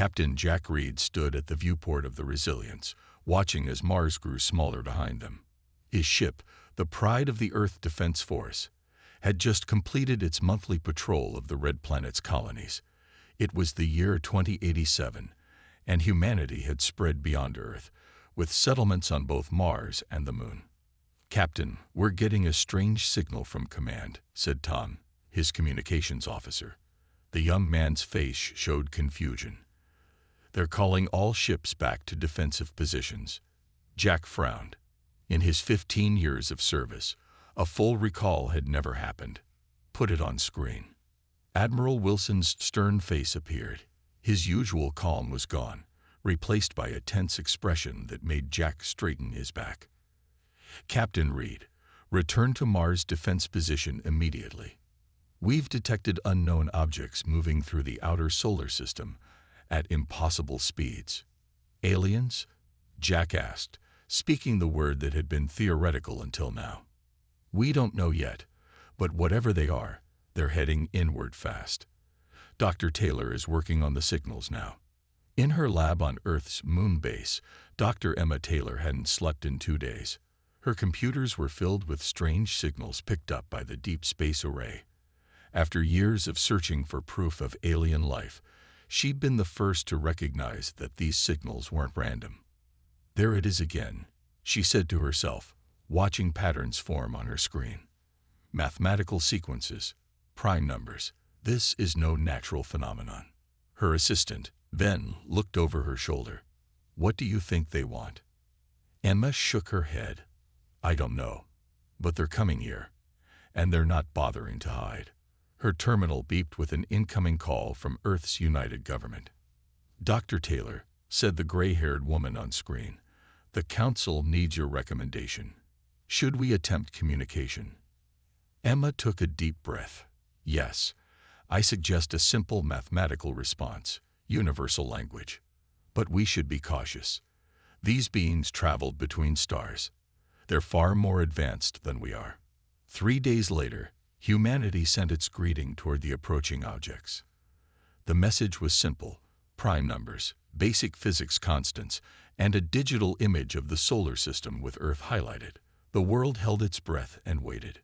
Captain Jack Reed stood at the viewport of the Resilience, watching as Mars grew smaller behind them. His ship, the pride of the Earth Defense Force, had just completed its monthly patrol of the Red Planet's colonies. It was the year 2087, and humanity had spread beyond Earth, with settlements on both Mars and the Moon. "Captain, we're getting a strange signal from Command," said Tom, his communications officer. The young man's face showed confusion. "They're calling all ships back to defensive positions." Jack frowned. In his 15 years of service, a full recall had never happened. "Put it on screen." Admiral Wilson's stern face appeared. His usual calm was gone, replaced by a tense expression that made Jack straighten his back. "Captain Reed, return to Mars defense position immediately. We've detected unknown objects moving through the outer solar system at impossible speeds." "Aliens?" Jack asked, speaking the word that had been theoretical until now. "We don't know yet, but whatever they are, they're heading inward fast. Dr. Taylor is working on the signals now." In her lab on Earth's moon base, Dr. Emma Taylor hadn't slept in 2 days. Her computers were filled with strange signals picked up by the Deep Space Array. After years of searching for proof of alien life, she'd been the first to recognize that these signals weren't random. "There it is again," she said to herself, watching patterns form on her screen. "Mathematical sequences, prime numbers. This is no natural phenomenon." Her assistant, Ben, looked over her shoulder. "What do you think they want?" Emma shook her head. "I don't know. But they're coming here, and they're not bothering to hide." Her terminal beeped with an incoming call from Earth's United Government. "Dr. Taylor," said the gray-haired woman on screen, "the Council needs your recommendation. Should we attempt communication?" Emma took a deep breath. "Yes, I suggest a simple mathematical response, universal language. But we should be cautious. These beings traveled between stars. They're far more advanced than we are." 3 days later, humanity sent its greeting toward the approaching objects. The message was simple: prime numbers, basic physics constants, and a digital image of the solar system with Earth highlighted. The world held its breath and waited.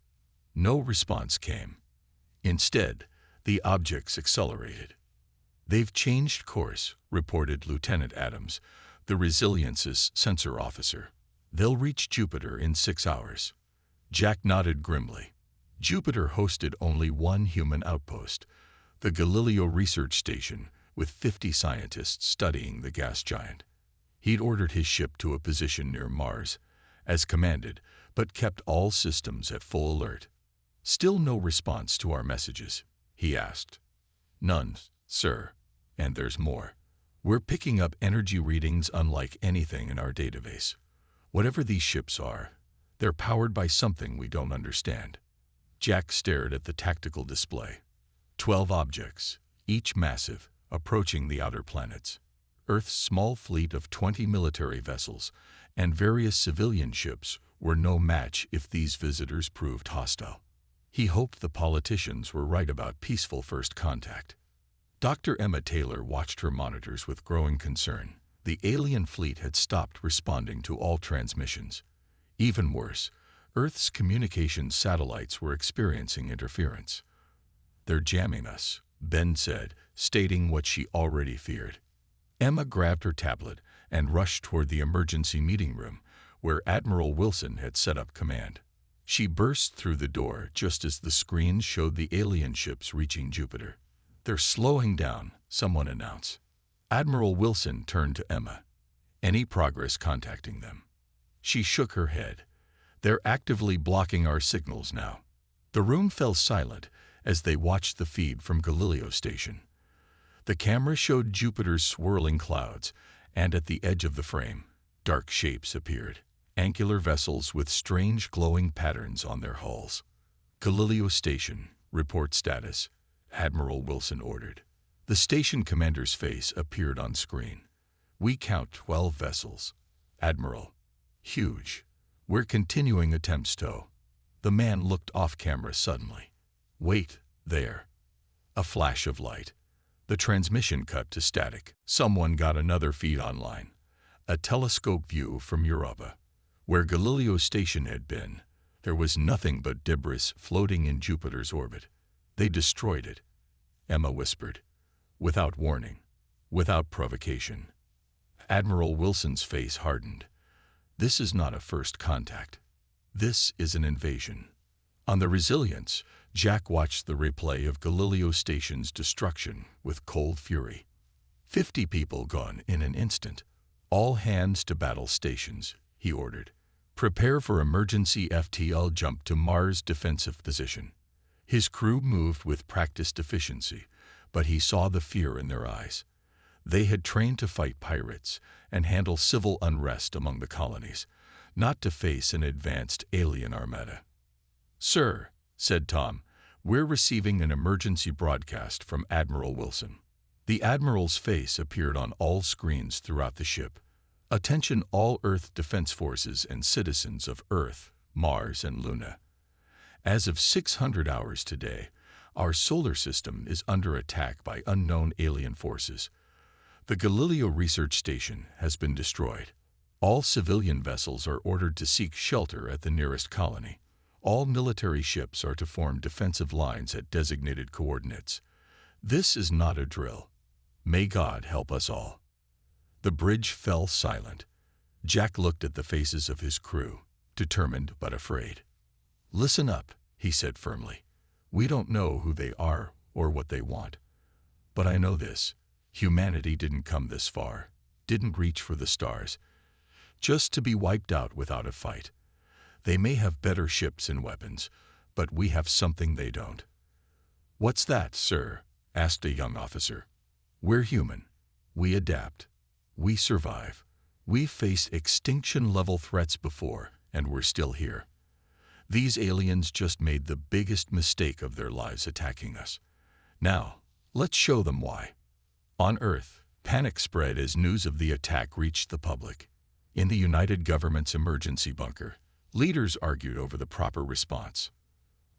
No response came. Instead, the objects accelerated. "They've changed course," reported Lieutenant Adams, the Resilience's sensor officer. "They'll reach Jupiter in 6 hours." Jack nodded grimly. Jupiter hosted only one human outpost, the Galileo Research Station, with 50 scientists studying the gas giant. He'd ordered his ship to a position near Mars, as commanded, but kept all systems at full alert. "Still no response to our messages?" he asked. "None, sir. And there's more. We're picking up energy readings unlike anything in our database. Whatever these ships are, they're powered by something we don't understand." Jack stared at the tactical display. 12 objects, each massive, approaching the outer planets. Earth's small fleet of 20 military vessels and various civilian ships were no match if these visitors proved hostile. He hoped the politicians were right about peaceful first contact. Dr. Emma Taylor watched her monitors with growing concern. The alien fleet had stopped responding to all transmissions. Even worse, Earth's communications satellites were experiencing interference. "They're jamming us," Ben said, stating what she already feared. Emma grabbed her tablet and rushed toward the emergency meeting room, where Admiral Wilson had set up command. She burst through the door just as the screens showed the alien ships reaching Jupiter. "They're slowing down," someone announced. Admiral Wilson turned to Emma. "Any progress contacting them?" She shook her head. "They're actively blocking our signals now." The room fell silent as they watched the feed from Galileo Station. The camera showed Jupiter's swirling clouds, and at the edge of the frame, dark shapes appeared, angular vessels with strange glowing patterns on their hulls. "Galileo Station, report status," Admiral Wilson ordered. The station commander's face appeared on screen. "We count 12 vessels, Admiral. Huge. We're continuing attempts to..." The man looked off camera suddenly. "Wait, there." A flash of light. The transmission cut to static. Someone got another feed online. A telescope view from Europa. Where Galileo's station had been, there was nothing but debris floating in Jupiter's orbit. They destroyed it, Emma whispered. Without warning, without provocation. Admiral Wilson's face hardened. This is not a first contact. This is an invasion. On the Resilience, Jack watched the replay of Galileo Station's destruction with cold fury. 50 people gone in an instant. All hands to battle stations, he ordered. Prepare for emergency FTL jump to Mars defensive position. His crew moved with practiced efficiency, but he saw the fear in their eyes. They had trained to fight pirates and handle civil unrest among the colonies, not to face an advanced alien armada. "Sir," said Tom, "we're receiving an emergency broadcast from Admiral Wilson." The Admiral's face appeared on all screens throughout the ship. "Attention all Earth Defense Forces and citizens of Earth, Mars, and Luna. As of 600 hours today, our solar system is under attack by unknown alien forces. The Galileo Research Station has been destroyed. All civilian vessels are ordered to seek shelter at the nearest colony. All military ships are to form defensive lines at designated coordinates. This is not a drill. May God help us all." The bridge fell silent. Jack looked at the faces of his crew, determined but afraid. "Listen up," he said firmly. "We don't know who they are or what they want. But I know this. Humanity didn't come this far, didn't reach for the stars, just to be wiped out without a fight. They may have better ships and weapons, but we have something they don't." "What's that, sir?" asked a young officer. "We're human. We adapt. We survive. We've faced extinction-level threats before, and we're still here. These aliens just made the biggest mistake of their lives attacking us. Now, let's show them why." On Earth, panic spread as news of the attack reached the public. In the United Government's emergency bunker, leaders argued over the proper response.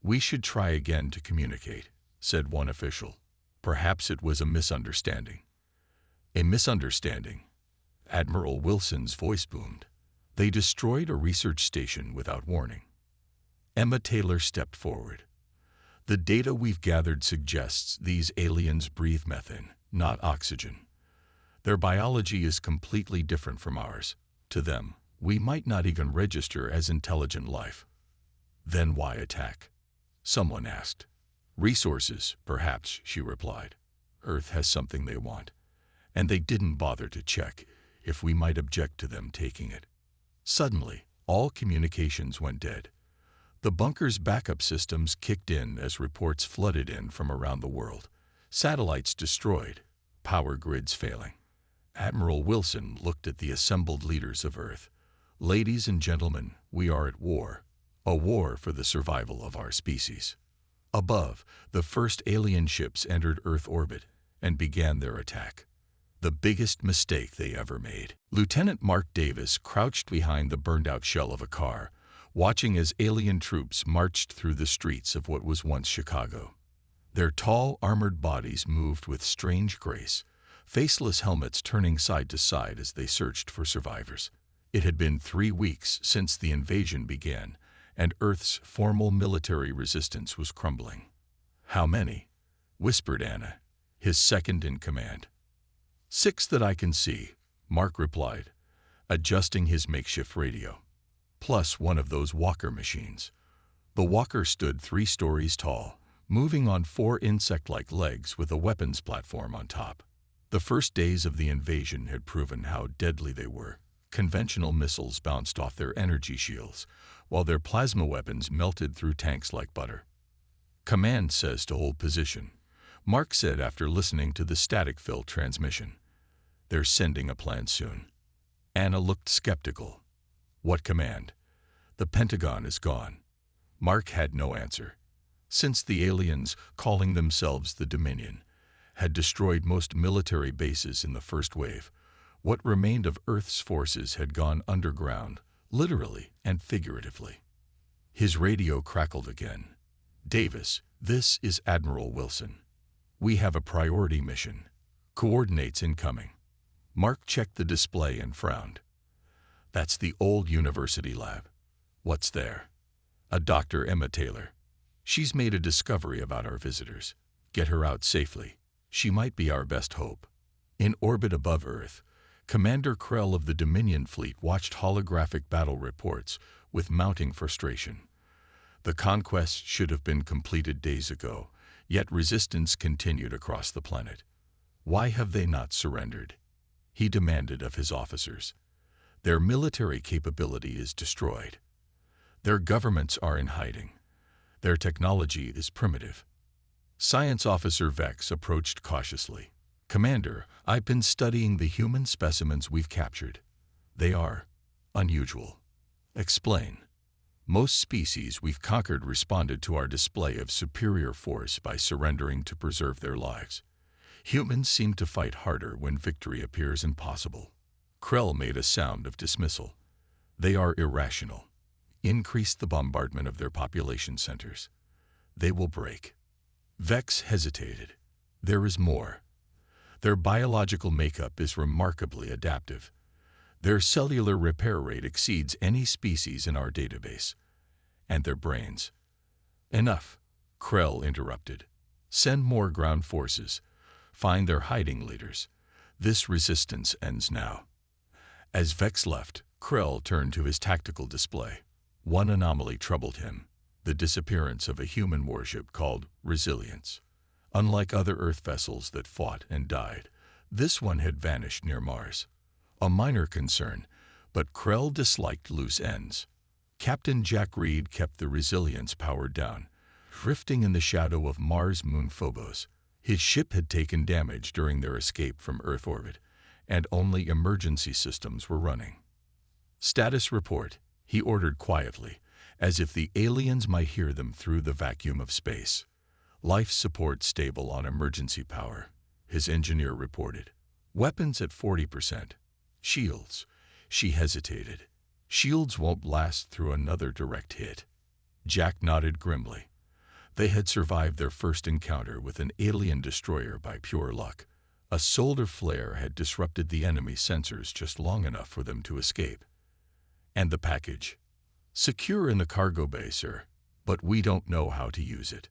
"We should try again to communicate," said one official. "Perhaps it was a misunderstanding." "A misunderstanding?" Admiral Wilson's voice boomed. "They destroyed a research station without warning." Emma Taylor stepped forward. "The data we've gathered suggests these aliens breathe methane, not oxygen. Their biology is completely different from ours. To them, we might not even register as intelligent life." "Then why attack?" someone asked. "Resources, perhaps," she replied. "Earth has something they want, and they didn't bother to check if we might object to them taking it." Suddenly, all communications went dead. The bunker's backup systems kicked in as reports flooded in from around the world. Satellites destroyed, power grids failing. Admiral Wilson looked at the assembled leaders of Earth. "Ladies and gentlemen, we are at war. A war for the survival of our species." Above, the first alien ships entered Earth orbit and began their attack. The biggest mistake they ever made. Lieutenant Mark Davis crouched behind the burned-out shell of a car, watching as alien troops marched through the streets of what was once Chicago. Their tall, armored bodies moved with strange grace, faceless helmets turning side to side as they searched for survivors. It had been 3 weeks since the invasion began, and Earth's formal military resistance was crumbling. "How many?" whispered Anna, his second in command. "6 that I can see," Mark replied, adjusting his makeshift radio. "Plus one of those walker machines." The walker stood 3 stories tall, moving on 4 insect-like legs with a weapons platform on top. The first days of the invasion had proven how deadly they were. Conventional missiles bounced off their energy shields, while their plasma weapons melted through tanks like butter. "Command says to hold position," Mark said after listening to the static-filled transmission. "They're sending a plan soon." Anna looked skeptical. "What command?" "The Pentagon is gone." Mark had no answer. Since the aliens, calling themselves the Dominion, had destroyed most military bases in the first wave, what remained of Earth's forces had gone underground, literally and figuratively. His radio crackled again. "Davis, this is Admiral Wilson. We have a priority mission. Coordinates incoming. Mark checked the display and frowned. That's the old university lab. What's there? A Dr. Emma Taylor. She's made a discovery about our visitors. Get her out safely. She might be our best hope. In orbit above Earth, Commander Krell of the Dominion Fleet watched holographic battle reports with mounting frustration. The conquest should have been completed days ago, yet resistance continued across the planet. Why have they not surrendered? He demanded of his officers. Their military capability is destroyed. Their governments are in hiding. Their technology is primitive. Science Officer Vex approached cautiously. Commander, I've been studying the human specimens we've captured. They are unusual. Explain. Most species we've conquered responded to our display of superior force by surrendering to preserve their lives. Humans seem to fight harder when victory appears impossible. Krell made a sound of dismissal. They are irrational. Increase the bombardment of their population centers. They will break. Vex hesitated. There is more. Their biological makeup is remarkably adaptive. Their cellular repair rate exceeds any species in our database. And their brains. Enough, Krell interrupted. Send more ground forces. Find their hiding leaders. This resistance ends now. As Vex left, Krell turned to his tactical display. One anomaly troubled him, the disappearance of a human warship called Resilience. Unlike other Earth vessels that fought and died, this one had vanished near Mars. A minor concern, but Krell disliked loose ends. Captain Jack Reed kept the Resilience powered down, drifting in the shadow of Mars' moon Phobos. His ship had taken damage during their escape from Earth orbit, and only emergency systems were running. Status report, he ordered quietly, as if the aliens might hear them through the vacuum of space. Life support stable on emergency power, his engineer reported. Weapons at 40%. Shields. She hesitated. Shields won't last through another direct hit. Jack nodded grimly. They had survived their first encounter with an alien destroyer by pure luck. A solar flare had disrupted the enemy's sensors just long enough for them to escape. And the package? Secure in the cargo bay, sir, but we don't know how to use it.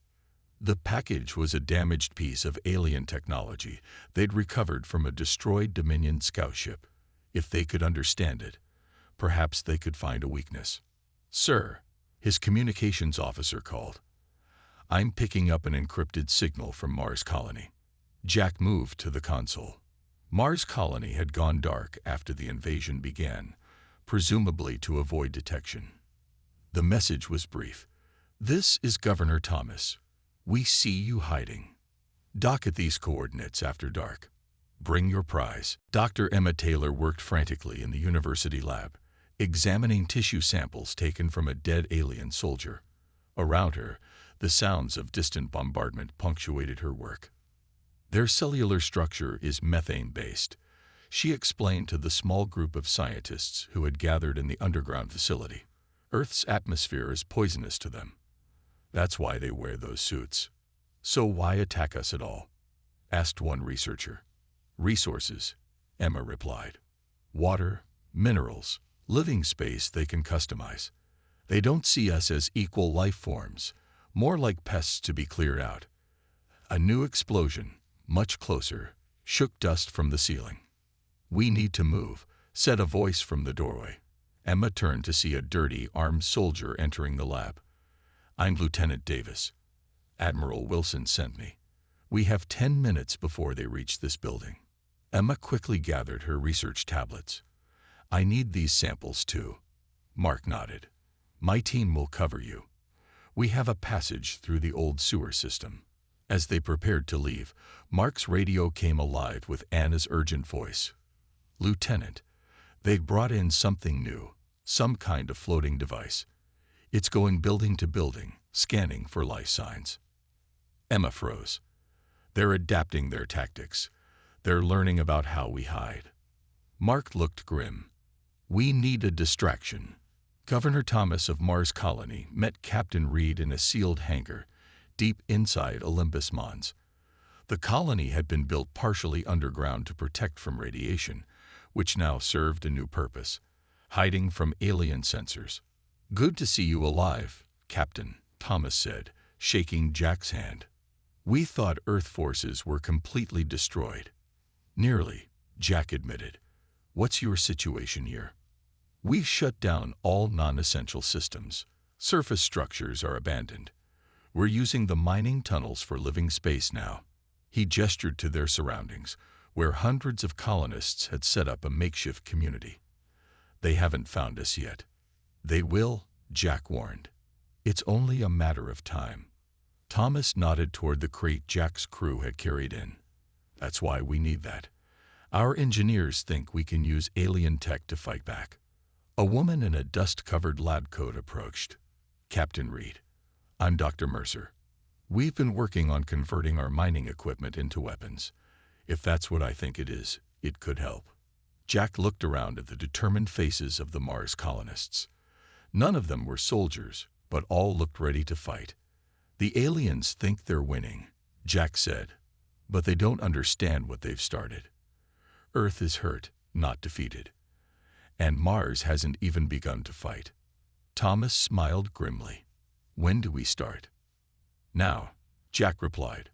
The package was a damaged piece of alien technology they'd recovered from a destroyed Dominion scout ship. If they could understand it, perhaps they could find a weakness. Sir, his communications officer called. I'm picking up an encrypted signal from Mars Colony. Jack moved to the console. Mars Colony had gone dark after the invasion began, presumably to avoid detection. The message was brief. This is Governor Thomas. We see you hiding. Dock at these coordinates after dark. Bring your prize. Dr. Emma Taylor worked frantically in the university lab, examining tissue samples taken from a dead alien soldier. Around her, the sounds of distant bombardment punctuated her work. Their cellular structure is methane-based, she explained to the small group of scientists who had gathered in the underground facility. Earth's atmosphere is poisonous to them. That's why they wear those suits. So why attack us at all? Asked one researcher. Resources, Emma replied. Water, minerals, living space they can customize. They don't see us as equal life forms, more like pests to be cleared out. A new explosion, much closer, shook dust from the ceiling. We need to move, said a voice from the doorway. Emma turned to see a dirty, armed soldier entering the lab. I'm Lieutenant Davis. Admiral Wilson sent me. We have 10 minutes before they reach this building. Emma quickly gathered her research tablets. I need these samples too. Mark nodded. My team will cover you. We have a passage through the old sewer system. As they prepared to leave, Mark's radio came alive with Anna's urgent voice. Lieutenant, they've brought in something new, some kind of floating device. It's going building to building, scanning for life signs. Emma froze. They're adapting their tactics. They're learning about how we hide. Mark looked grim. We need a distraction. Governor Thomas of Mars Colony met Captain Reed in a sealed hangar, deep inside Olympus Mons. The colony had been built partially underground to protect from radiation, which now served a new purpose, hiding from alien sensors. "Good to see you alive, Captain," Thomas said, shaking Jack's hand. "We thought Earth forces were completely destroyed." "Nearly," Jack admitted. "What's your situation here?" "We shut down all non-essential systems. Surface structures are abandoned. We're using the mining tunnels for living space now." He gestured to their surroundings, where hundreds of colonists had set up a makeshift community. "They haven't found us yet." "They will," Jack warned. "It's only a matter of time." Thomas nodded toward the crate Jack's crew had carried in. "That's why we need that. Our engineers think we can use alien tech to fight back." A woman in a dust-covered lab coat approached. "Captain Reed, I'm Dr. Mercer. We've been working on converting our mining equipment into weapons. If that's what I think it is, it could help." Jack looked around at the determined faces of the Mars colonists. None of them were soldiers, but all looked ready to fight. "The aliens think they're winning," Jack said, "but they don't understand what they've started. Earth is hurt, not defeated. And Mars hasn't even begun to fight." Thomas smiled grimly. "When do we start?" "Now," Jack replied.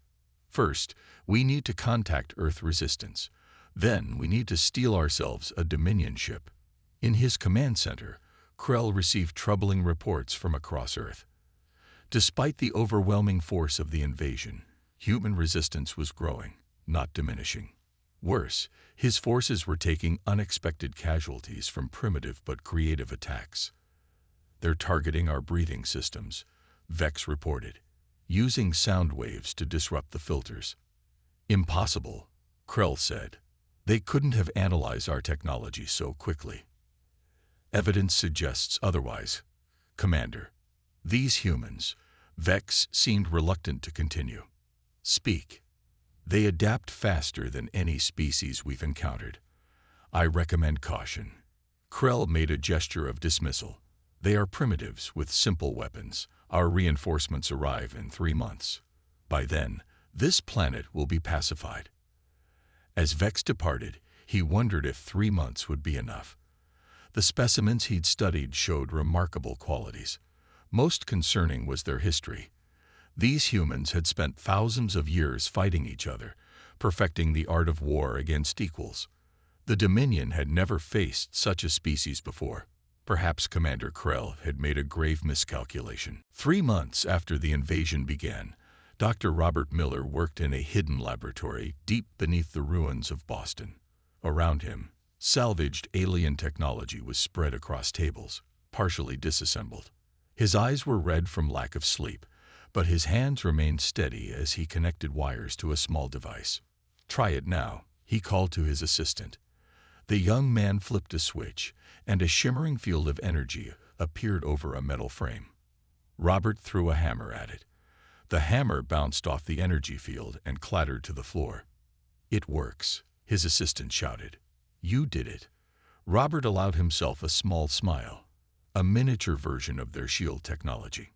"First, we need to contact Earth resistance. Then we need to steal ourselves a Dominion ship." In his command center, Krell received troubling reports from across Earth. Despite the overwhelming force of the invasion, human resistance was growing, not diminishing. Worse, his forces were taking unexpected casualties from primitive but creative attacks. "They're targeting our breathing systems," Vex reported, "using sound waves to disrupt the filters." "Impossible," Krell said. "They couldn't have analyzed our technology so quickly." "Evidence suggests otherwise, Commander." "These humans," Vex seemed reluctant to continue. "Speak. They adapt faster than any species we've encountered. I recommend caution." Krell made a gesture of dismissal. "They are primitives with simple weapons. Our reinforcements arrive in 3 months. By then, this planet will be pacified." As Vex departed, he wondered if 3 months would be enough. The specimens he'd studied showed remarkable qualities. Most concerning was their history. These humans had spent thousands of years fighting each other, perfecting the art of war against equals. The Dominion had never faced such a species before. Perhaps Commander Krell had made a grave miscalculation. 3 months after the invasion began, Dr. Robert Miller worked in a hidden laboratory deep beneath the ruins of Boston. Around him, salvaged alien technology was spread across tables, partially disassembled. His eyes were red from lack of sleep, but his hands remained steady as he connected wires to a small device. "Try it now," he called to his assistant. The young man flipped a switch, and a shimmering field of energy appeared over a metal frame. Robert threw a hammer at it. The hammer bounced off the energy field and clattered to the floor. "It works," his assistant shouted. "You did it." Robert allowed himself a small smile, a miniature version of their shield technology.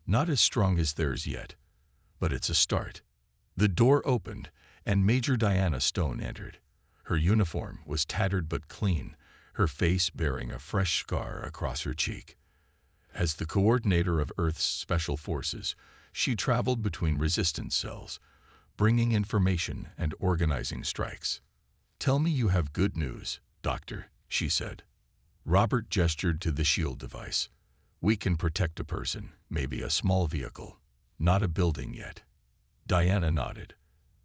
"Not as strong as theirs yet, but it's a start." The door opened, and Major Diana Stone entered. Her uniform was tattered but clean, her face bearing a fresh scar across her cheek. As the coordinator of Earth's Special Forces, she traveled between resistance cells, bringing information and organizing strikes. "Tell me you have good news, Doctor," she said. Robert gestured to the shield device. "We can protect a person, maybe a small vehicle, not a building yet." Diana nodded.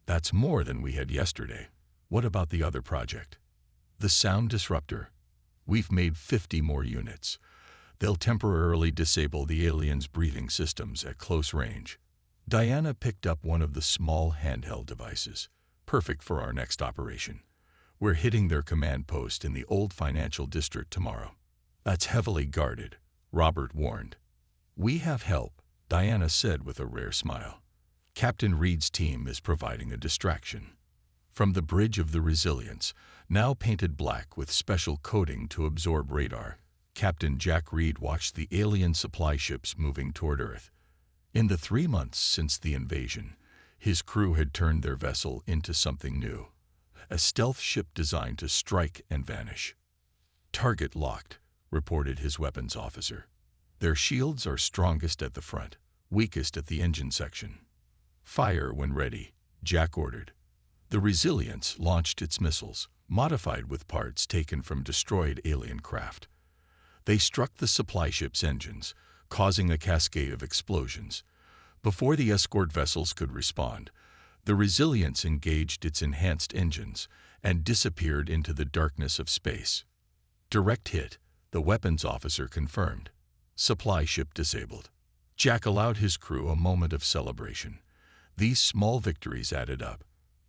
"That's more than we had yesterday. What about the other project?" "The sound disruptor. We've made 50 more units. They'll temporarily disable the aliens' breathing systems at close range." Diana picked up one of the small handheld devices, perfect for our next operation. "We're hitting their command post in the old financial district tomorrow." "That's heavily guarded," Robert warned. "We have help," Diana said with a rare smile. "Captain Reed's team is providing a distraction." From the bridge of the Resilience, now painted black with special coating to absorb radar, Captain Jack Reed watched the alien supply ships moving toward Earth. In the 3 months since the invasion, His crew had turned their vessel into something new, a stealth ship designed to strike and vanish. "Target locked," reported his weapons officer. "Their shields are strongest at the front, weakest at the engine section." "Fire when ready," Jack ordered. The Resilience launched its missiles, modified with parts taken from destroyed alien craft. They struck the supply ship's engines, causing a cascade of explosions. Before the escort vessels could respond, the Resilience engaged its enhanced engines and disappeared into the darkness of space. "Direct hit," the weapons officer confirmed. "Supply ship disabled." Jack allowed his crew a moment of celebration. These small victories added up.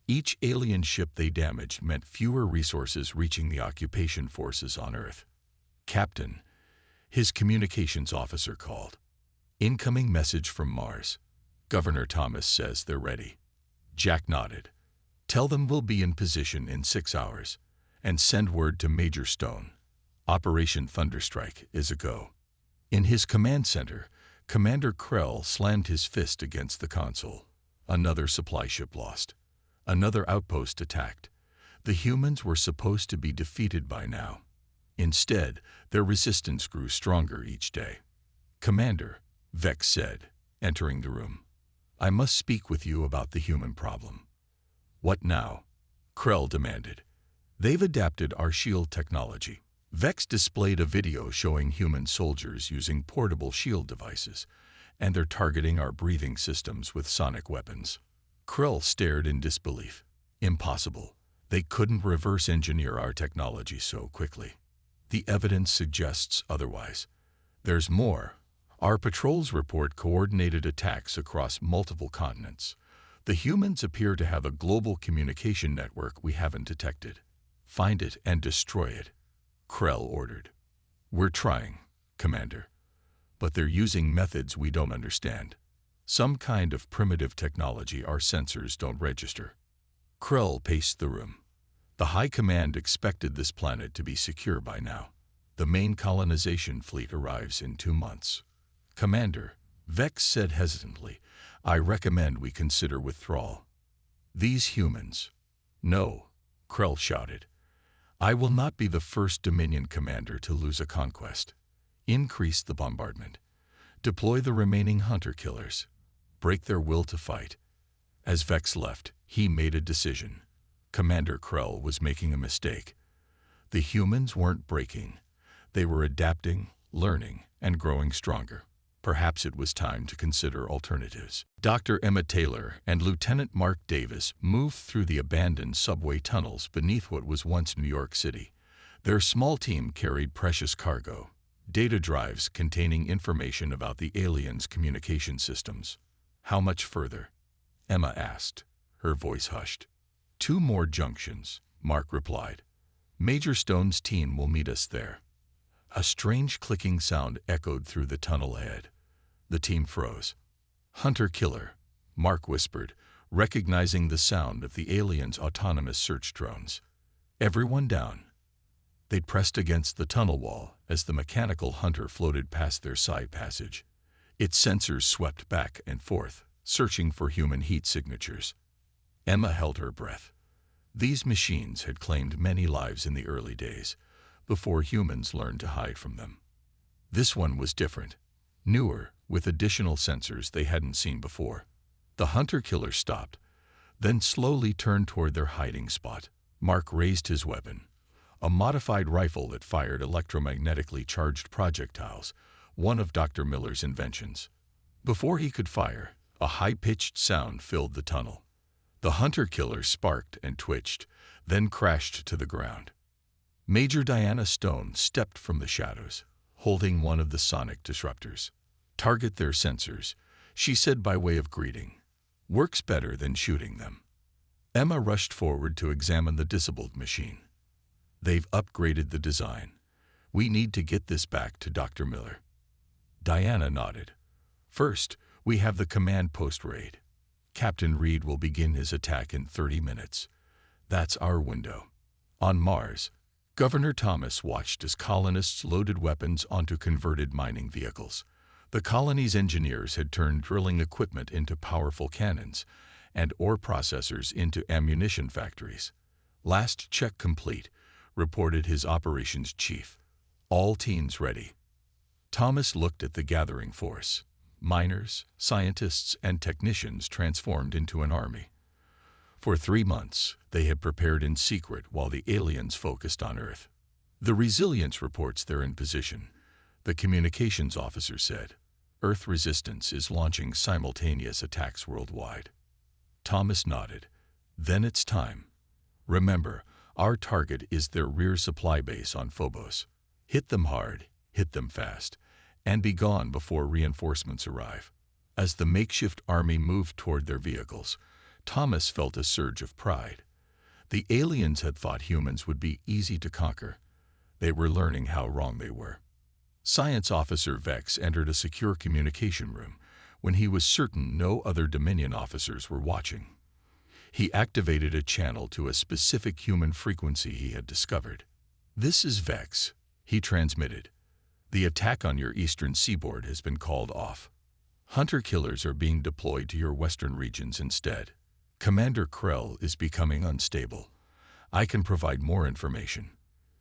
Each alien ship they damaged meant fewer resources reaching the occupation forces on Earth. "Captain," his communications officer called. "Incoming message from Mars. Governor Thomas says they're ready." Jack nodded. "Tell them we'll be in position in 6 hours, and send word to Major Stone. Operation Thunderstrike is a go." In his command center, Commander Krell slammed his fist against the console. Another supply ship lost. Another outpost attacked. The humans were supposed to be defeated by now. Instead, their resistance grew stronger each day. "Commander," Vex said, entering the room, "I must speak with you about the human problem." "What now?" Krell demanded. "They've adapted our shield technology." Vex displayed a video showing human soldiers using portable shield devices, and they're targeting our breathing systems with sonic weapons. Krell stared in disbelief. "Impossible. They couldn't reverse engineer our technology so quickly. The evidence suggests otherwise. There's more. Our patrols report coordinated attacks across multiple continents. The humans appear to have a global communication network we haven't detected. Find it and destroy it," Krell ordered. "We're trying, Commander, but they're using methods we don't understand. Some kind of primitive technology our sensors don't register." Krell paced the room. The High Command expected this planet to be secure by now. "The main colonization fleet arrives in 2 months. Commander," Vex said hesitantly, "I recommend we consider withdrawal." "These humans—" "No," Krell shouted. "I will not be the first Dominion commander to lose a conquest. Increase the bombardment. Deploy the remaining hunter-killers. Break their will to fight." As Vex left, he made a decision. Commander Krell was making a mistake. The humans weren't breaking. They were adapting, learning, and growing stronger. Perhaps it was time to consider alternatives. Dr. Emma Taylor and Lieutenant Mark Davis moved through the abandoned subway tunnels beneath what was once New York City. Their small team carried precious cargo, data drives containing information about the aliens' communication systems. "How much further?" Emma asked, her voice hushed. 2 more junctions," Mark replied. "Major Stone's team will meet us there." A strange clicking sound echoed through the tunnel ahead. The team froze. "Hunter-killer," Mark whispered, recognizing the sound of the aliens' autonomous search drones. "Everyone down." They pressed against the tunnel wall as the mechanical hunter floated past their side passage. Its sensors swept back and forth, searching for human heat signatures. Emma held her breath. These machines had claimed many lives in the early days, before humans learned to hide from them. This one was different, newer, with additional sensors they hadn't seen before. The hunter-killer stopped, then slowly turned toward their hiding spot. Mark raised his weapon, a modified rifle that fired electromagnetically charged projectiles, one of Dr. Miller's inventions. Before he could fire, a high-pitched sound filled the tunnel. The hunter-killer sparked and twitched, then crashed to the ground. Major Diana Stone stepped from the shadows, holding one of the sonic disruptors. "Target their sensors," she said by way of greeting. "Works better than shooting them." Emma rushed forward to examine the disabled machine. "They've upgraded the design. We need to get this back to Dr. Miller." Diana nodded. "First, we have the command post raid. Captain Reed will begin his attack in 30 minutes. That's our window." On Mars, Governor Thomas watched as colonists loaded weapons onto converted mining vehicles. The colony's engineers had turned drilling equipment into powerful cannons, and ore processors into ammunition factories. "Last check complete," reported his operations chief. "All teams ready." Thomas looked at the gathering force. Miners, scientists, and technicians transformed into an army. For 3 months, they had prepared in secret while the aliens focused on Earth. "The Resilience reports they're in position," the communications officer said. "Earth resistance is launching simultaneous attacks worldwide." Thomas nodded. "Then it's time. Remember, our target is their rear supply base on Phobos. Hit them hard, hit them fast, and be gone before reinforcements arrive." As the makeshift army moved toward their vehicles, Thomas felt a surge of pride. The aliens had thought humans would be easy to conquer. They were learning how wrong they were. Science Officer Vex entered a secure communication room when he was certain no other Dominion officers were watching. He activated a channel to a specific human frequency he had discovered. "This is Vex," he transmitted. "The attack on your eastern seaboard has been called off. Hunter-killers are being deployed to your western regions instead. Commander Krell is becoming unstable. I can provide more information."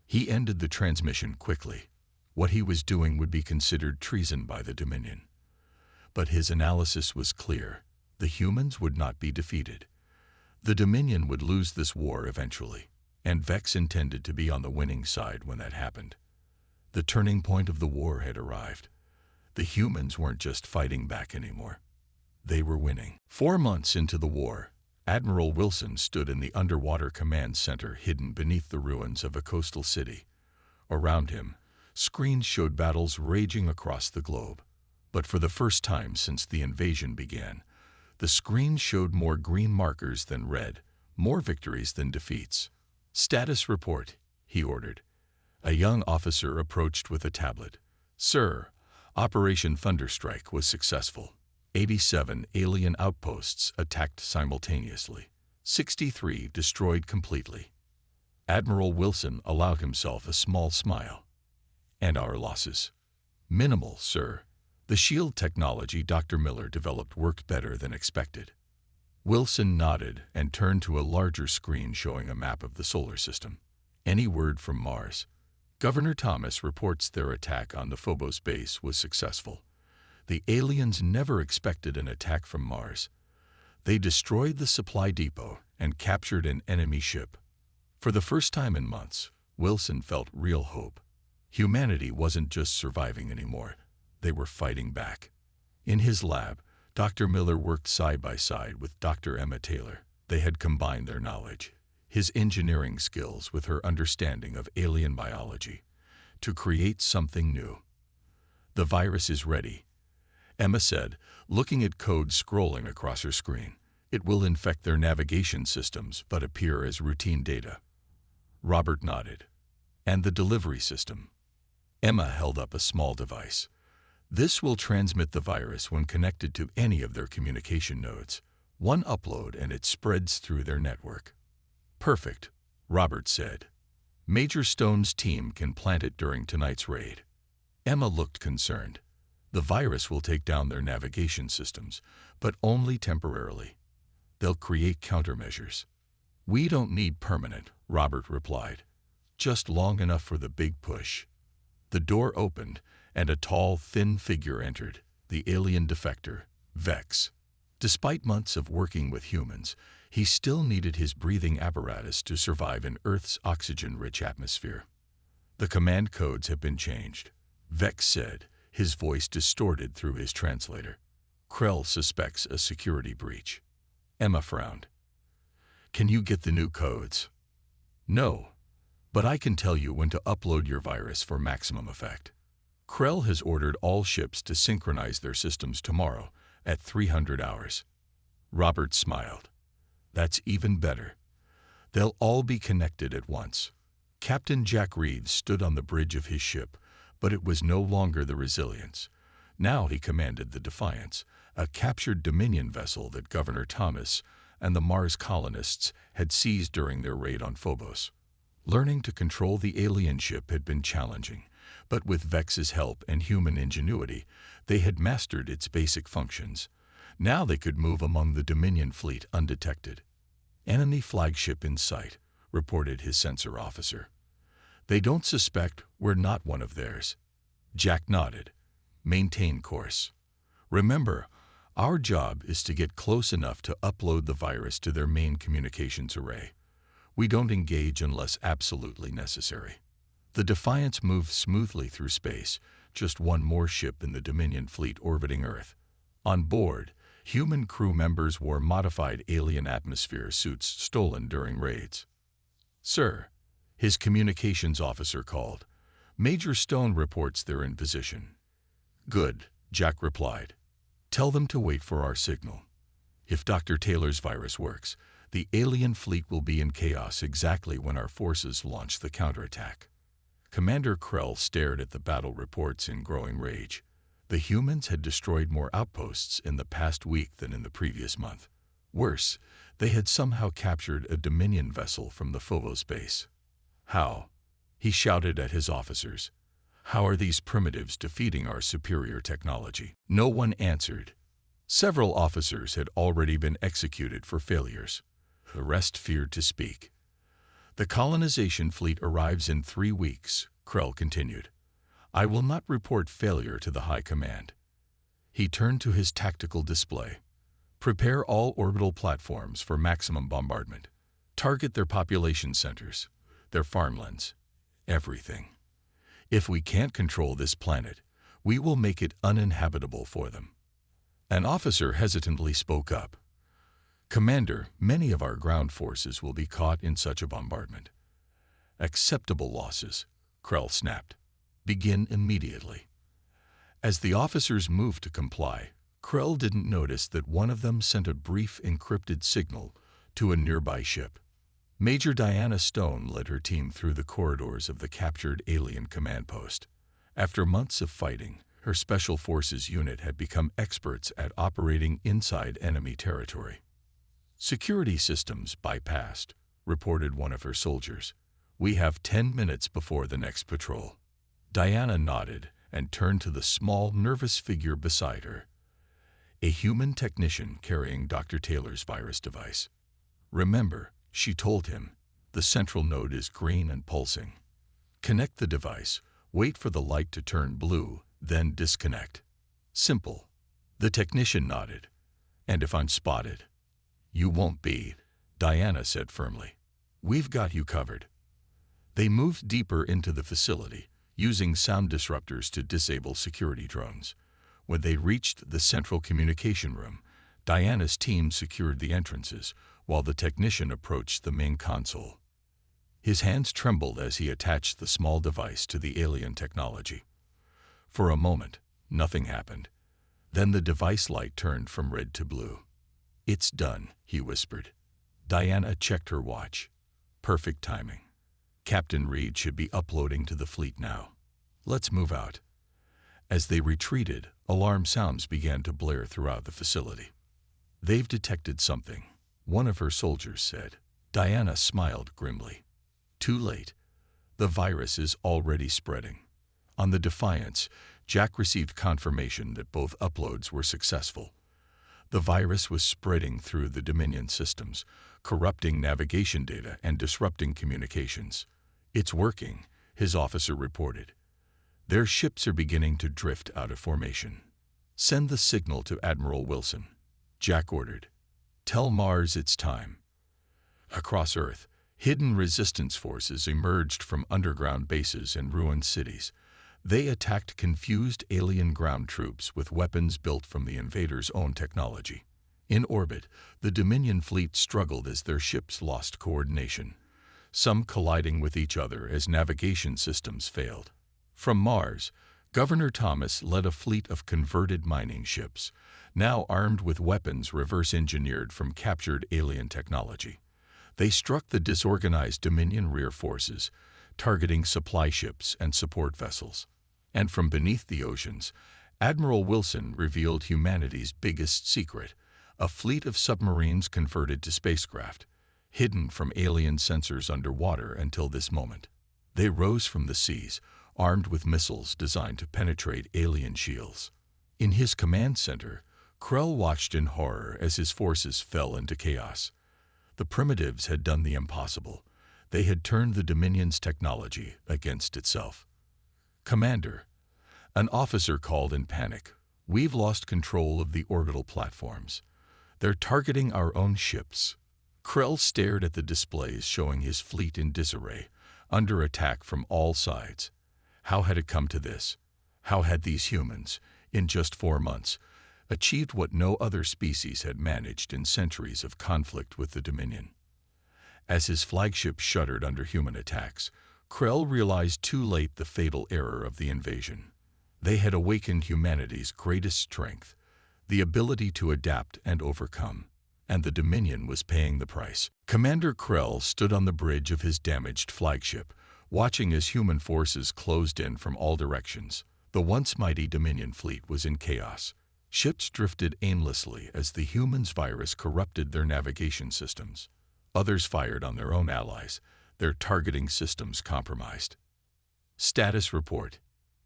He ended the transmission quickly. What he was doing would be considered treason by the Dominion. But his analysis was clear. The humans would not be defeated. The Dominion would lose this war eventually, and Vex intended to be on the winning side when that happened. The turning point of the war had arrived. The humans weren't just fighting back anymore. They were winning. 4 months into the war, Admiral Wilson stood in the underwater command center hidden beneath the ruins of a coastal city. Around him, screens showed battles raging across the globe. But for the first time since the invasion began, the screen showed more green markers than red, more victories than defeats. "Status report," he ordered. A young officer approached with a tablet. "Sir, Operation Thunderstrike was successful. 87 alien outposts attacked simultaneously. 63 destroyed completely." Admiral Wilson allowed himself a small smile. "And our losses?" "Minimal, sir. The shield technology Dr. Miller developed worked better than expected." Wilson nodded and turned to a larger screen showing a map of the solar system. "Any word from Mars?" "Governor Thomas reports their attack on the Phobos base was successful. The aliens never expected an attack from Mars. They destroyed the supply depot and captured an enemy ship." For the first time in months, Wilson felt real hope. Humanity wasn't just surviving anymore. They were fighting back. In his lab, Dr. Miller worked side by side with Dr. Emma Taylor. They had combined their knowledge, his engineering skills with her understanding of alien biology, to create something new. "The virus is ready," Emma said, looking at code scrolling across her screen. "It will infect their navigation systems but appear as routine data." Robert nodded. "And the delivery system?" Emma held up a small device. "This will transmit the virus when connected to any of their communication nodes. One upload and it spreads through their network." "Perfect," Robert said. "Major Stone's team can plant it during tonight's raid." Emma looked concerned. "The virus will take down their navigation systems, but only temporarily. They'll create countermeasures." "We don't need permanent," Robert replied. "Just long enough for the big push." The door opened, and a tall, thin figure entered, the alien defector, Vex. Despite months of working with humans, he still needed his breathing apparatus to survive in Earth's oxygen-rich atmosphere. "The command codes have been changed," Vex said, his voice distorted through his translator. "Krell suspects a security breach." Emma frowned. "Can you get the new codes?" "No, but I can tell you when to upload your virus for maximum effect. Krell has ordered all ships to synchronize their systems tomorrow at 300 hours. Robert smiled. "That's even better. They'll all be connected at once." Captain Jack Reed stood on the bridge of his ship, but it was no longer the Resilience. Now he commanded the Defiance, a captured Dominion vessel that Governor Thomas and the Mars colonists had seized during their raid on Phobos. Learning to control the alien ship had been challenging, but with Vex's help and human ingenuity, they had mastered its basic functions. Now they could move among the Dominion fleet undetected. "Enemy flagship in sight," reported his sensor officer. "They don't suspect we're not one of theirs." Jack nodded. "Maintain course. Remember, our job is to get close enough to upload the virus to their main communications array. We don't engage unless absolutely necessary." The Defiance moved smoothly through space, just one more ship in the Dominion fleet orbiting Earth. On board, human crew members wore modified alien atmosphere suits stolen during raids. "Sir," his communications officer called. "Major Stone reports they're in position." "Good," Jack replied. "Tell them to wait for our signal. If Dr. Taylor's virus works, the alien fleet will be in chaos exactly when our forces launch the counterattack." Commander Krell stared at the battle reports in growing rage. The humans had destroyed more outposts in the past week than in the previous month. Worse, they had somehow captured a Dominion vessel from the Phobos base. "How?" he shouted at his officers. "How are these primitives defeating our superior technology?" No one answered. Several officers had already been executed for failures. The rest feared to speak. "The colonization fleet arrives in 3 weeks," Krell continued. "I will not report failure to the High Command." He turned to his tactical display. "Prepare all orbital platforms for maximum bombardment. Target their population centers, their farmlands, everything. If we can't control this planet, we will make it uninhabitable for them." An officer hesitantly spoke up. "Commander, many of our ground forces will be caught in such a bombardment." "Acceptable losses," Krell snapped. "Begin immediately." As the officers moved to comply, Krell didn't notice that one of them sent a brief encrypted signal to a nearby ship. Major Diana Stone led her team through the corridors of the captured alien command post. After months of fighting, her Special Forces unit had become experts at operating inside enemy territory. "Security systems bypassed," reported one of her soldiers. "We have 10 minutes before the next patrol." Diana nodded and turned to the small, nervous figure beside her. A human technician carrying Dr. Taylor's virus device. "Remember," she told him, "the central node is green and pulsing. Connect the device, wait for the light to turn blue, then disconnect. Simple." The technician nodded. "And if I'm spotted?" "You won't be," Diana said firmly. "We've got you covered." They moved deeper into the facility, using sound disruptors to disable security drones. When they reached the central communication room, Diana's team secured the entrances, while the technician approached the main console. His hands trembled as he attached the small device to the alien technology. For a moment, nothing happened. Then the device light turned from red to blue. "It's done," he whispered. Diana checked her watch. Perfect timing. Captain Reed should be uploading to the fleet now. "Let's move out." As they retreated, alarm sounds began to blare throughout the facility. "They've detected something," one of her soldiers said. Diana smiled grimly. "Too late. The virus is already spreading." On the Defiance, Jack received confirmation that both uploads were successful. The virus was spreading through the Dominion systems, corrupting navigation data and disrupting communications. "It's working," his officer reported. "Their ships are beginning to drift out of formation." "Send the signal to Admiral Wilson," Jack ordered. "Tell Mars it's time." Across Earth, hidden resistance forces emerged from underground bases and ruined cities. They attacked confused alien ground troops with weapons built from the invaders' own technology. In orbit, the Dominion fleet struggled as their ships lost coordination, some colliding with each other as navigation systems failed. From Mars, Governor Thomas led a fleet of converted mining ships, now armed with weapons reverse-engineered from captured alien technology. They struck the disorganized Dominion rear forces, targeting supply ships and support vessels. And from beneath the oceans, Admiral Wilson revealed humanity's biggest secret, a fleet of submarines converted to spacecraft, hidden from alien sensors underwater until this moment. They rose from the seas, armed with missiles designed to penetrate alien shields. In his command center, Krell watched in horror as his forces fell into chaos. The primitives had done the impossible. They had turned the Dominion's technology against itself. "Commander," an officer called in panic, "we've lost control of the orbital platforms. They're targeting our own ships." Krell stared at the displays showing his fleet in disarray, under attack from all sides. How had it come to this? How had these humans, in just 4 months, achieved what no other species had managed in centuries of conflict with the Dominion? As his flagship shuddered under human attacks, Krell realized too late the fatal error of the invasion. They had awakened humanity's greatest strength, the ability to adapt and overcome, and the Dominion was paying the price. Commander Krell stood on the bridge of his damaged flagship, watching as human forces closed in from all directions. The once mighty Dominion fleet was in chaos. Ships drifted aimlessly as the humans' virus corrupted their navigation systems. Others fired on their own allies, their targeting systems compromised. "Status report,"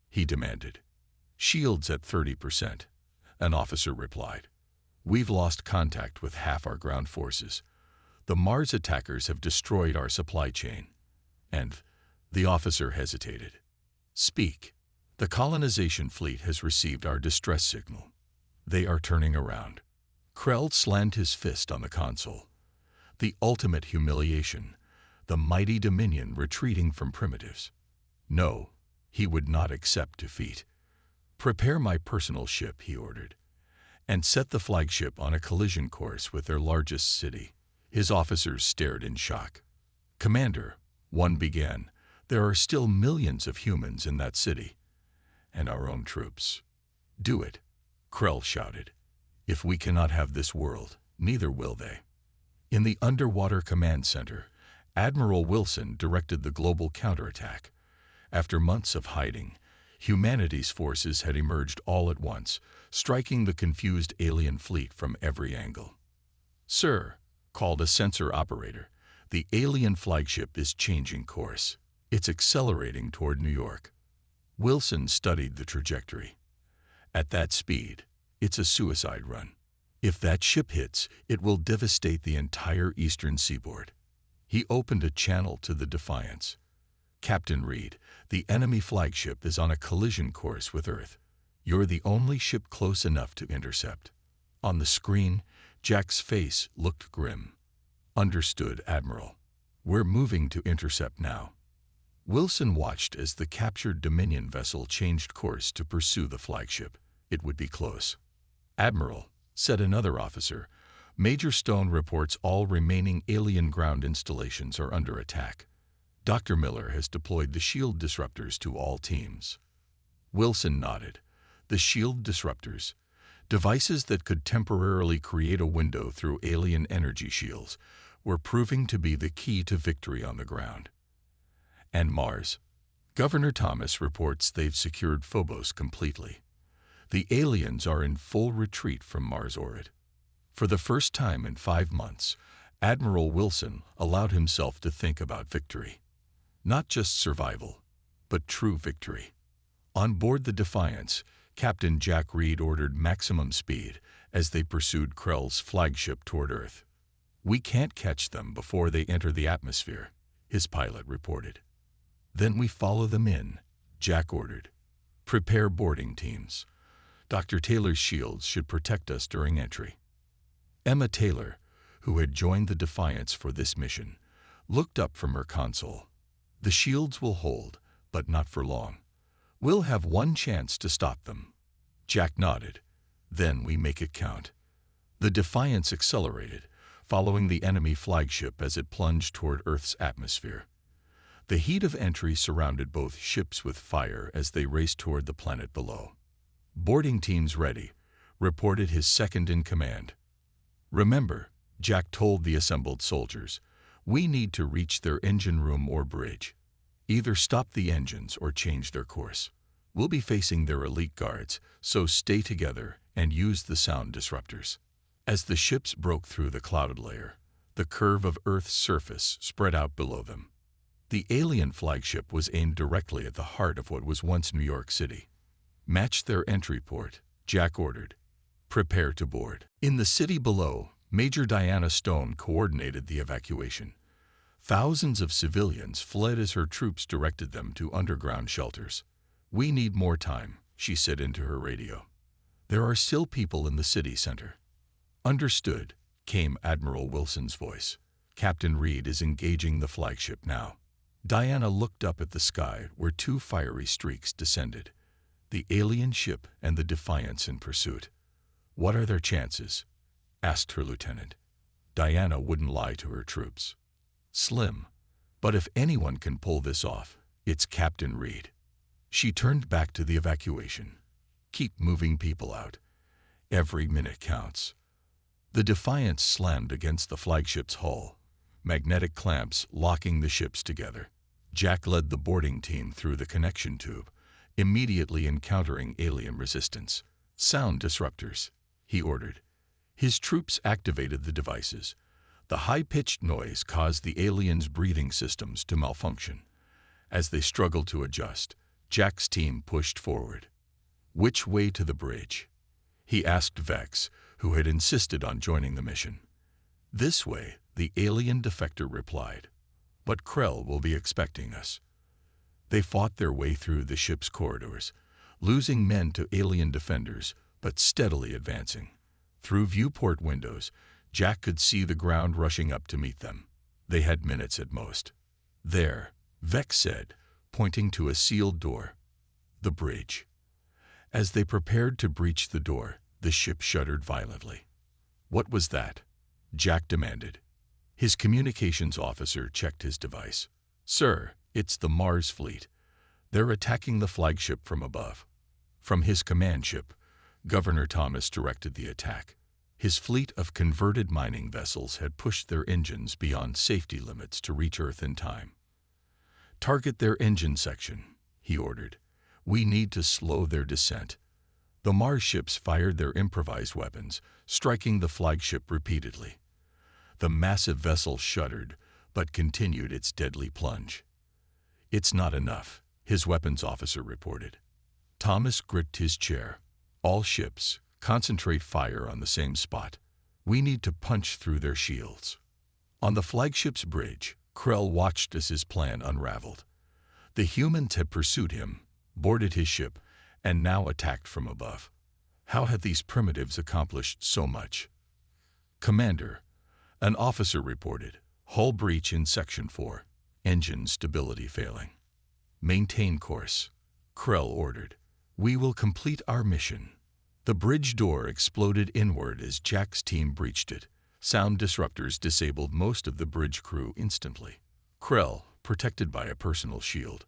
he demanded. "Shields at 30%, an officer replied. "We've lost contact with half our ground forces. The Mars attackers have destroyed our supply chain." And the officer hesitated. "Speak. The colonization fleet has received our distress signal. They are turning around." Krell slammed his fist on the console. The ultimate humiliation, the mighty Dominion retreating from primitives. No, he would not accept defeat. "Prepare my personal ship," he ordered, "and set the flagship on a collision course with their largest city." His officers stared in shock. "Commander," one began, "there are still millions of humans in that city, and our own troops." "Do it," Krell shouted. "If we cannot have this world, neither will they." In the underwater command center, Admiral Wilson directed the global counterattack. After months of hiding, humanity's forces had emerged all at once, striking the confused alien fleet from every angle. "Sir," called a sensor operator, "the alien flagship is changing course. It's accelerating toward New York." Wilson studied the trajectory. "At that speed, it's a suicide run. If that ship hits, it will devastate the entire eastern seaboard." He opened a channel to the Defiance. "Captain Reed, the enemy flagship is on a collision course with Earth. You're the only ship close enough to intercept." On the screen, Jack's face looked grim. "Understood, Admiral. We're moving to intercept now." Wilson watched as the captured Dominion vessel changed course to pursue the flagship. It would be close. "Admiral," said another officer, "Major Stone reports all remaining alien ground installations are under attack. Dr. Miller has deployed the shield disruptors to all teams." Wilson nodded. The shield disruptors, devices that could temporarily create a window through alien energy shields, were proving to be the key to victory on the ground. And Mars. Governor Thomas reports they've secured Phobos completely. The aliens are in full retreat from Mars orbit. For the first time in 5 months, Admiral Wilson allowed himself to think about victory. Not just survival, but true victory. On board the Defiance, Captain Jack Reed ordered maximum speed as they pursued Krell's flagship toward Earth. "We can't catch them before they enter the atmosphere," his pilot reported. "Then we follow them in," Jack ordered. "Prepare boarding teams. Dr. Taylor's shields should protect us during entry." Emma Taylor, who had joined the Defiance for this mission, looked up from her console. "The shields will hold, but not for long. We'll have one chance to stop them." Jack nodded. "Then we make it count." The Defiance accelerated, following the enemy flagship as it plunged toward Earth's atmosphere. The heat of entry surrounded both ships with fire as they raced toward the planet below. "Boarding teams ready," reported his second-in-command. "Remember," Jack told the assembled soldiers, "we need to reach their engine room or bridge. Either stop the engines or change their course. We'll be facing their elite guards, so stay together and use the sound disruptors." As the ships broke through the clouded layer, the curve of Earth's surface spread out below them. The alien flagship was aimed directly at the heart of what was once New York City. "Match their entry port," Jack ordered. Prepare to board. In the city below, Major Diana Stone coordinated the evacuation. Thousands of civilians fled as her troops directed them to underground shelters. "We need more time," she said into her radio. "There are still people in the city center." "Understood," came Admiral Wilson's voice. "Captain Reed is engaging the flagship now." Diana looked up at the sky where two fiery streaks descended, the alien ship and the Defiance in pursuit. "What are their chances?" asked her lieutenant. Diana wouldn't lie to her troops. "Slim. But if anyone can pull this off, it's Captain Reed." She turned back to the evacuation. "Keep moving people out. Every minute counts." The Defiance slammed against the flagship's hull, magnetic clamps locking the ships together. Jack led the boarding team through the connection tube, immediately encountering alien resistance. "Sound disruptors," he ordered. His troops activated the devices. The high-pitched noise caused the aliens' breathing systems to malfunction. As they struggled to adjust, Jack's team pushed forward. "Which way to the bridge?" he asked Vex, who had insisted on joining the mission. "This way," the alien defector replied. "But Krell will be expecting us." They fought their way through the ship's corridors, losing men to alien defenders, but steadily advancing. Through viewport windows, Jack could see the ground rushing up to meet them. They had minutes at most. "There," Vex said, pointing to a sealed door. "The bridge." As they prepared to breach the door, the ship shuddered violently. "What was that?" Jack demanded. His communications officer checked his device. "Sir, it's the Mars fleet. They're attacking the flagship from above." From his command ship, Governor Thomas directed the attack. His fleet of converted mining vessels had pushed their engines beyond safety limits to reach Earth in time. "Target their engine section," he ordered. "We need to slow their descent." The Mars ships fired their improvised weapons, striking the flagship repeatedly. The massive vessel shuddered, but continued its deadly plunge. "It's not enough," his weapons officer reported. Thomas gripped his chair. "All ships, concentrate fire on the same spot. We need to punch through their shields." On the flagship's bridge, Krell watched as his plan unraveled. The humans had pursued him, boarded his ship, and now attacked from above. How had these primitives accomplished so much? "Commander," an officer reported, "hull breach in Section 4. Engine stability failing." "Maintain course," Krell ordered. "We will complete our mission." The bridge door exploded inward as Jack's team breached it. Sound disruptors disabled most of the bridge crew instantly. Krell, protected by a personal shield,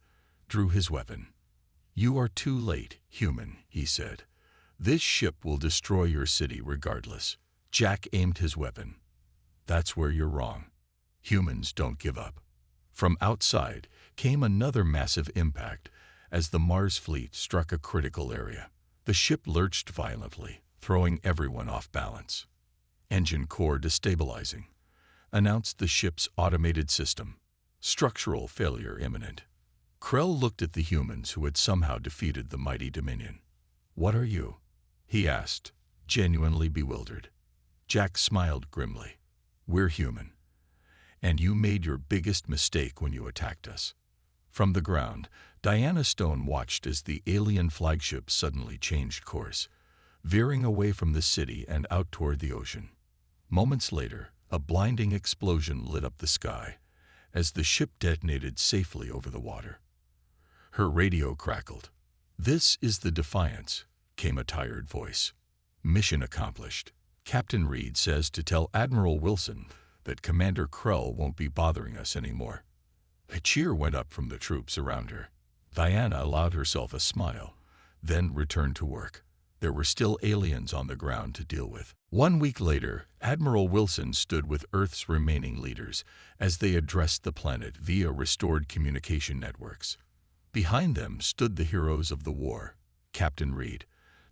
drew his weapon. "You are too late, human," he said. "This ship will destroy your city regardless." Jack aimed his weapon. "That's where you're wrong. Humans don't give up." From outside came another massive impact as the Mars fleet struck a critical area. The ship lurched violently, throwing everyone off balance. "Engine core destabilizing," announced the ship's automated system. "Structural failure imminent." Krell looked at the humans who had somehow defeated the mighty Dominion. "What are you?" he asked, genuinely bewildered. Jack smiled grimly. "We're human. And you made your biggest mistake when you attacked us." From the ground, Diana Stone watched as the alien flagship suddenly changed course, veering away from the city and out toward the ocean. Moments later, a blinding explosion lit up the sky as the ship detonated safely over the water. Her radio crackled. "This is the Defiance," came a tired voice. "Mission accomplished. Captain Reed says to tell Admiral Wilson that Commander Krell won't be bothering us anymore." A cheer went up from the troops around her. Diana allowed herself a smile, then returned to work. There were still aliens on the ground to deal with. 1 week later, Admiral Wilson stood with Earth's remaining leaders as they addressed the planet via restored communication networks. Behind them stood the heroes of the war: Captain Reed,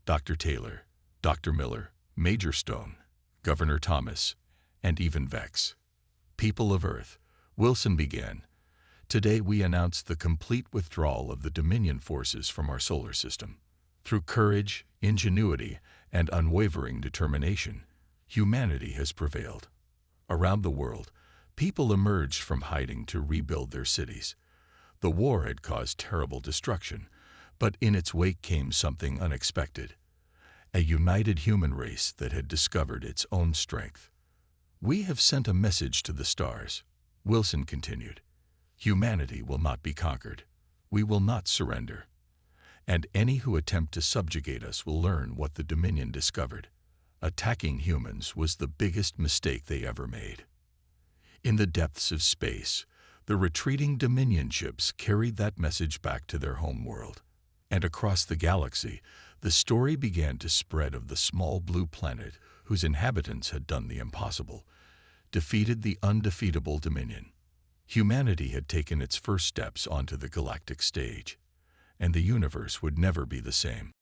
Dr. Taylor, Dr. Miller, Major Stone, Governor Thomas, and even Vex. "People of Earth," Wilson began, "today we announce the complete withdrawal of the Dominion forces from our solar system. Through courage, ingenuity, and unwavering determination, humanity has prevailed. Around the world, people emerged from hiding to rebuild their cities. The war had caused terrible destruction, but in its wake came something unexpected: a united human race that had discovered its own strength. "We have sent a message to the stars," Wilson continued. "Humanity will not be conquered. We will not surrender. And any who attempt to subjugate us will learn what the Dominion discovered. Attacking humans was the biggest mistake they ever made." In the depths of space, the retreating Dominion ships carried that message back to their home world. And across the galaxy, the story began to spread of the small blue planet whose inhabitants had done the impossible, defeated the undefeatable Dominion. Humanity had taken its first steps onto the galactic stage, and the universe would never be the same.